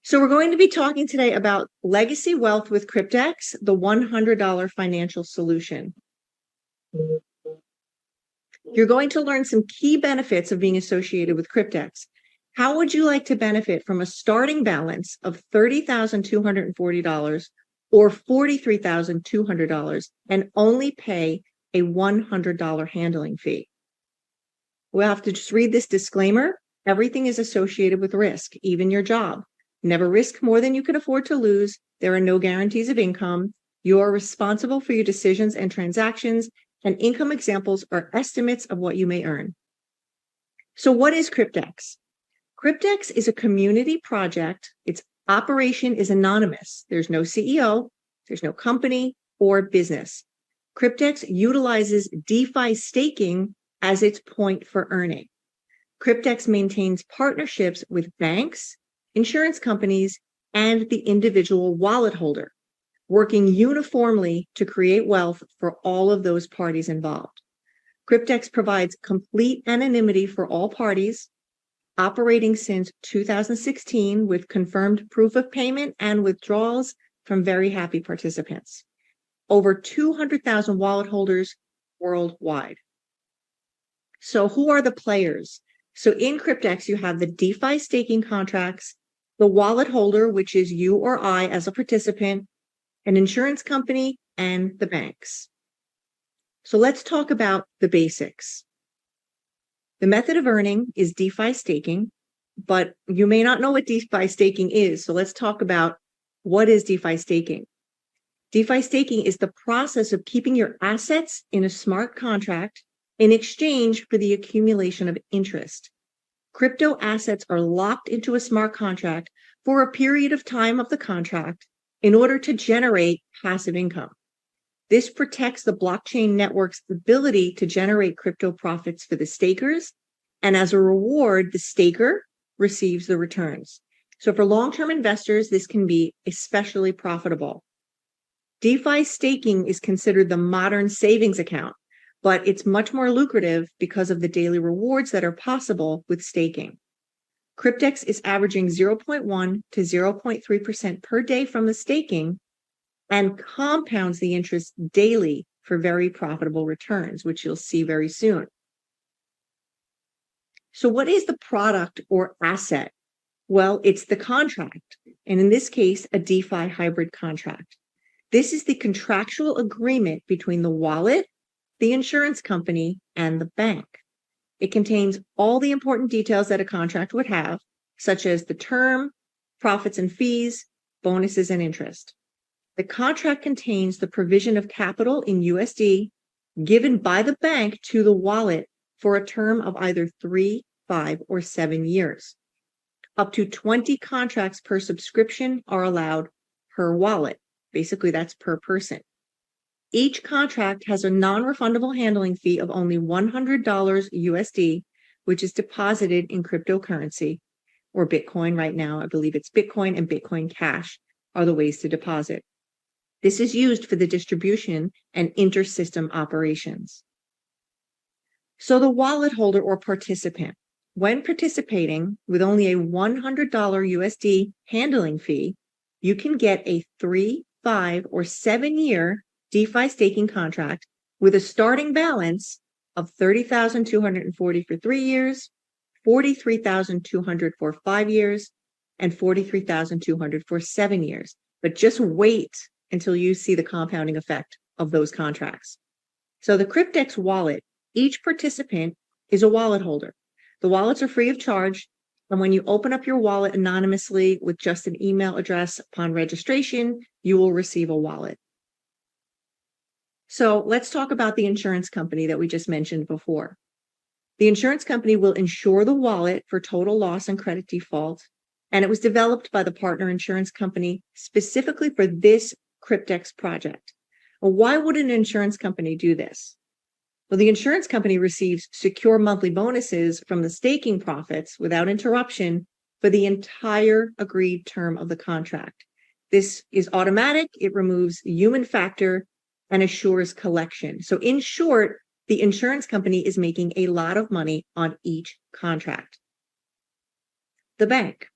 So we're going to be talking today about legacy wealth with Cryptex, the $100 financial solution. You're going to learn some key benefits of being associated with Cryptex. How would you like to benefit from a starting balance of $30,240 or $43,200 and only pay a $100 handling fee? We'll have to just read this disclaimer. Everything is associated with risk, even your job. Never risk more than you can afford to lose. There are no guarantees of income. You are responsible for your decisions and transactions, and income examples are estimates of what you may earn. So what is Cryptex? Cryptex is a community project. Its operation is anonymous. There's no CEO, there's no company or business. Cryptex utilizes DeFi staking as its point for earning. Cryptex maintains partnerships with banks, insurance companies, and the individual wallet holder, working uniformly to create wealth for all of those parties involved. Cryptex provides complete anonymity for all parties, operating since 2016 with confirmed proof of payment and withdrawals from very happy participants. Over 200,000 wallet holders worldwide. So who are the players? So in Cryptex, you have the DeFi staking contracts, the wallet holder, which is you or I as a participant, an insurance company, and the banks. So let's talk about the basics. The method of earning is DeFi staking, but you may not know what DeFi staking is. So let's talk about what is DeFi staking. DeFi staking is the process of keeping your assets in a smart contract in exchange for the accumulation of interest. Crypto assets are locked into a smart contract for a period of time of the contract in order to generate passive income. This protects the blockchain network's ability to generate crypto profits for the stakers, and as a reward, the staker receives the returns. So for long-term investors, this can be especially profitable. DeFi staking is considered the modern savings account, but it's much more lucrative because of the daily rewards that are possible with staking. Cryptex is averaging 0.1 to 0.3% per day from the staking and compounds the interest daily for very profitable returns, which you'll see very soon. So what is the product or asset? Well, it's the contract, and in this case, a DeFi hybrid contract. This is the contractual agreement between the wallet, the insurance company, and the bank. It contains all the important details that a contract would have, such as the term, profits and fees, bonuses, and interest. The contract contains the provision of capital in USD given by the bank to the wallet for a term of either 3, 5, or 7 years. Up to 20 contracts per subscription are allowed per wallet. Basically, that's per person. Each contract has a non-refundable handling fee of only $100 USD, which is deposited in cryptocurrency or Bitcoin right now. I believe it's Bitcoin and Bitcoin Cash are the ways to deposit. This is used for the distribution and inter-system operations. So the wallet holder or participant, when participating with only a $100 USD handling fee, you can get a 3, 5, or 7-year DeFi staking contract with a starting balance of $30,240 for 3 years, $43,200 for 5 years, and $43,200 for 7 years. But just wait until you see the compounding effect of those contracts. So the Cryptex wallet, each participant is a wallet holder. The wallets are free of charge, and when you open up your wallet anonymously with just an email address upon registration, you will receive a wallet. So let's talk about the insurance company that we just mentioned before. The insurance company will insure the wallet for total loss and credit default, and it was developed by the partner insurance company specifically for this Cryptex project. Well, why would an insurance company do this? Well, the insurance company receives secure monthly bonuses from the staking profits without interruption for the entire agreed term of the contract. This is automatic. It removes the human factor and assures collection. So in short, the insurance company is making a lot of money on each contract. The bank.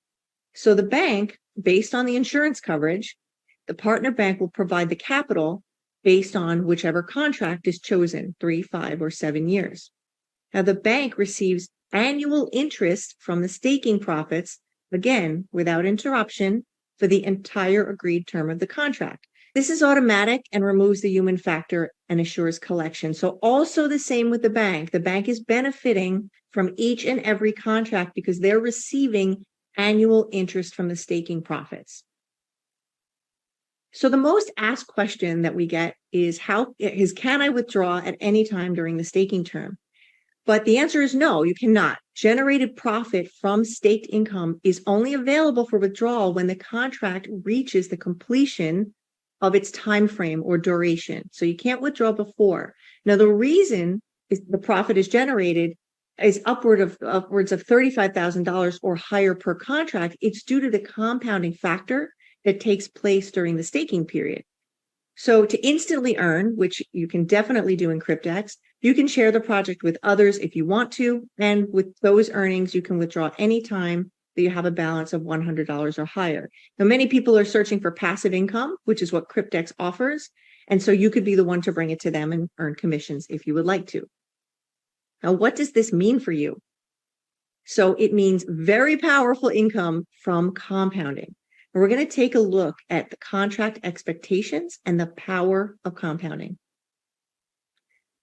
So the bank based on the insurance coverage, the partner bank will provide the capital based on whichever contract is chosen, 3, 5, or 7 years. Now, the bank receives annual interest from the staking profits, again, without interruption, for the entire agreed term of the contract. This is automatic and removes the human factor and assures collection. So also the same with the bank. The bank is benefiting from each and every contract because they're receiving annual interest from the staking profits. So the most asked question that we get is can I withdraw at any time during the staking term? But the answer is no, you cannot. Generated profit from staked income is only available for withdrawal when the contract reaches the completion of its time frame or duration. So you can't withdraw before. Now, the reason is the profit is generated is upwards of $35,000 or higher per contract. It's due to the compounding factor that takes place during the staking period. So to instantly earn, which you can definitely do in Cryptex, you can share the project with others if you want to. And with those earnings, you can withdraw anytime that you have a balance of $100 or higher. Now, many people are searching for passive income, which is what Cryptex offers. And so you could be the one to bring it to them and earn commissions if you would like to. Now, what does this mean for you? So it means very powerful income from compounding. And we're going to take a look at the contract expectations and the power of compounding.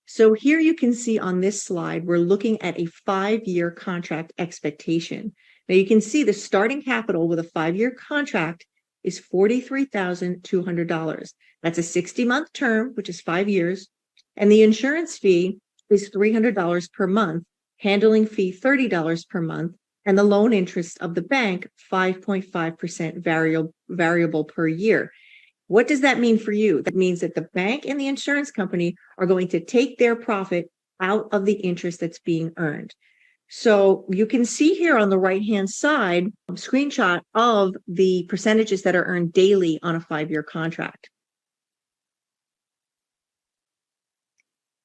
So here you can see on this slide, we're looking at a 5-year contract expectation. Now you can see the starting capital with a 5-year contract is $43,200. That's a 60-month term, which is 5 years. And the insurance fee is $300 per month, handling fee $30 per month, and the loan interest of the bank, 5.5% variable per year. What does that mean for you? That means that the bank and the insurance company are going to take their profit out of the interest that's being earned. So you can see here on the right-hand side, a screenshot of the percentages that are earned daily on a 5-year contract.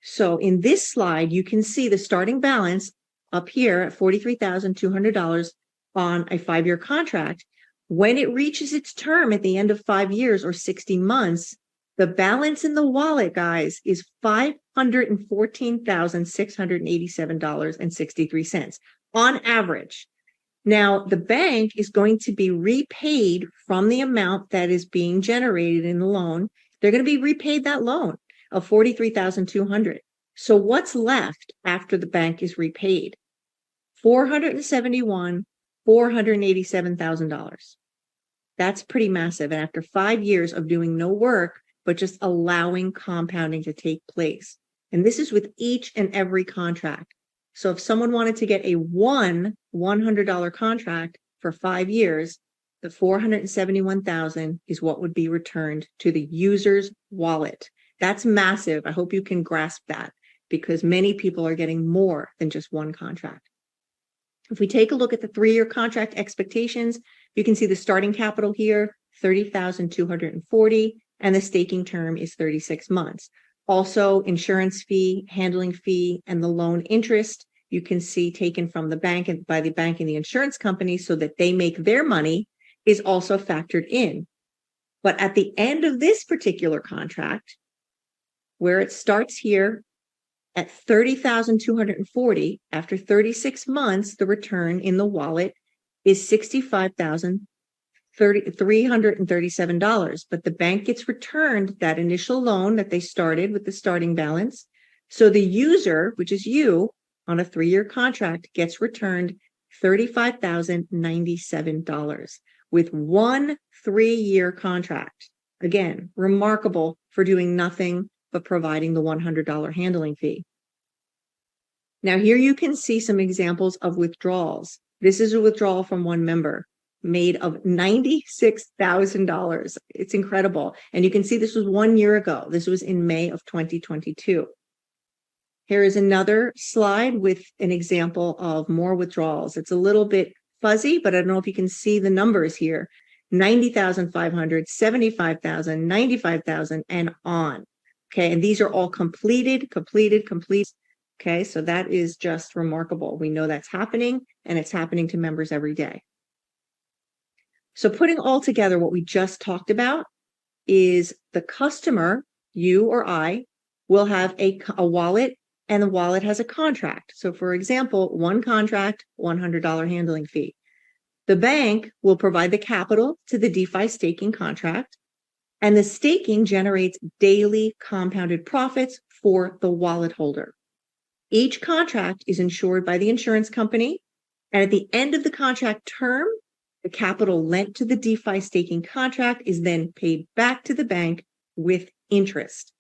So in this slide, you can see the starting balance up here at $43,200 on a 5-year contract. When it reaches its term at the end of 5 years or 60 months, the balance in the wallet, guys, is $514,687.63 on average. Now, the bank is going to be repaid from the amount that is being generated in the loan. They're going to be repaid that loan of $43,200. So what's left after the bank is repaid? $487,000. That's pretty massive. And after 5 years of doing no work, but just allowing compounding to take place. And this is with each and every contract. So if someone wanted to get a $100 contract for 5 years, the $471,000 is what would be returned to the user's wallet. That's massive. I hope you can grasp that because many people are getting more than just one contract. If we take a look at the 3-year contract expectations, you can see the starting capital here, $30,240, and the staking term is 36 months. Also, insurance fee, handling fee, and the loan interest, you can see taken from the bank and by the bank and the insurance company so that they make their money is also factored in. But at the end of this particular contract, where it starts here at $30,240, after 36 months, the return in the wallet is $65,337. But the bank gets returned that initial loan that they started with the starting balance. So the user, which is you, on a 3-year contract, gets returned $35,097 with one 3-year contract. Again, remarkable for doing nothing but providing the $100 handling fee. Now here you can see some examples of withdrawals. This is a withdrawal from one member made of $96,000. It's incredible. And you can see this was 1 year ago. This was in May of 2022. Here is another slide with an example of more withdrawals. It's a little bit fuzzy, but I don't know if you can see the numbers here. 90,500, 75,000, 95,000, and on. Okay, and these are all completed. Okay, so that is just remarkable. We know that's happening, and it's happening to members every day. So putting all together what we just talked about is the customer, you or I, will have a wallet, and the wallet has a contract. So for example, one contract, $100 handling fee. The bank will provide the capital to the DeFi staking contract, and the staking generates daily compounded profits for the wallet holder. Each contract is insured by the insurance company, and at the end of the contract term, the capital lent to the DeFi staking contract is then paid back to the bank with interest.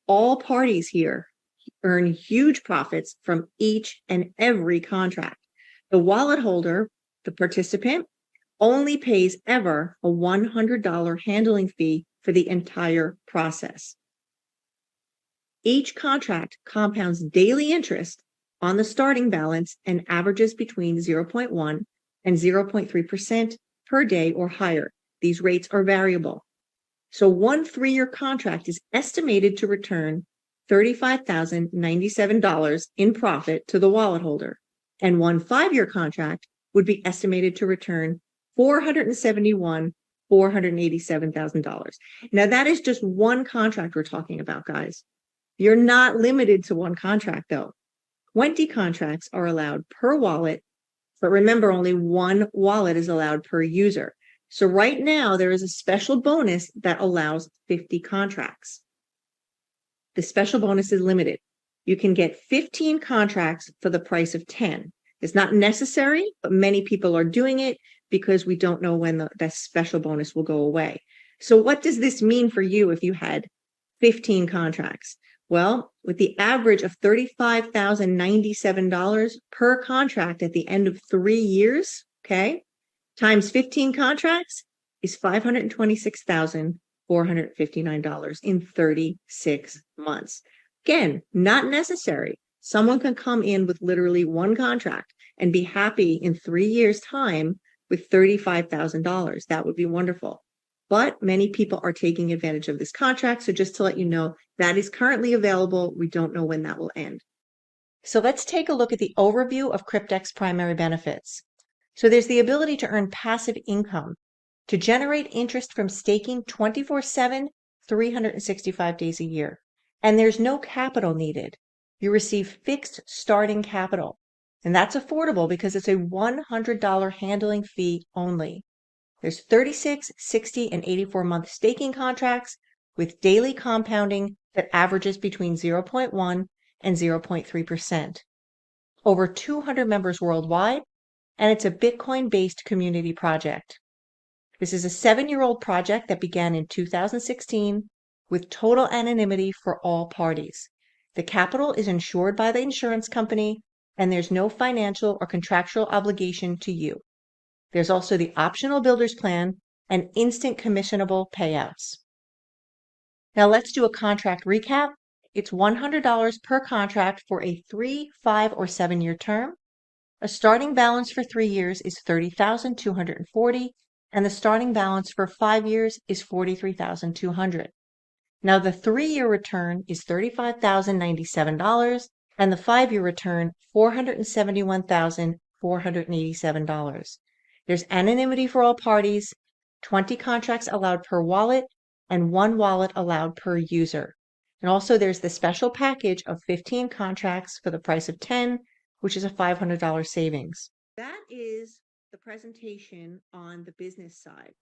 All parties here earn huge profits from each and every contract. The wallet holder, the participant, only pays ever a $100 handling fee for the entire process. Each contract compounds daily interest on the starting balance and averages between 0.1 and 0.3% per day or higher. These rates are variable. So one 3-year contract is estimated to return $35,097 in profit to the wallet holder, and one 5-year contract would be estimated to return $487,000. Now that is just one contract we're talking about, guys. You're not limited to one contract though. 20 contracts are allowed per wallet, but remember, only one wallet is allowed per user. So right now there is a special bonus that allows 50 contracts. The special bonus is limited. You can get 15 contracts for the price of 10. It's not necessary, but many people are doing it because we don't know when that special bonus will go away. So what does this mean for you if you had 15 contracts? Well, with the average of $35,097 per contract at the end of 3 years, okay, times 15 contracts is $526,459 in 36 months. Again, not necessary. Someone can come in with literally one contract and be happy in 3 years' time with $35,000. That would be wonderful. But many people are taking advantage of this contract. So just to let you know, that is currently available. We don't know when that will end. So let's take a look at the overview of Cryptex primary benefits. So there's the ability to earn passive income, to generate interest from staking 24/7, 365 days a year. And there's no capital needed. You receive fixed starting capital. And that's affordable because it's a $100 handling fee only. There's 36, 60, and 84-month staking contracts with daily compounding that averages between 0.1 and 0.3%. Over 200 members worldwide, and it's a Bitcoin-based community project. This is a 7-year-old project that began in 2016 with total anonymity for all parties. The capital is insured by the insurance company, and there's no financial or contractual obligation to you. There's also the optional builder's plan and instant commissionable payouts. Now let's do a contract recap. It's $100 per contract for a 3, 5, or 7-year term. A starting balance for 3 years is $30,240, and the starting balance for 5 years is $43,200. Now the 3-year return is $35,097, and the 5-year return $471,487. There's anonymity for all parties, 20 contracts allowed per wallet, and 1 wallet allowed per user. And also there's the special package of 15 contracts for the price of 10, which is a $500 savings. That is the presentation on the business side.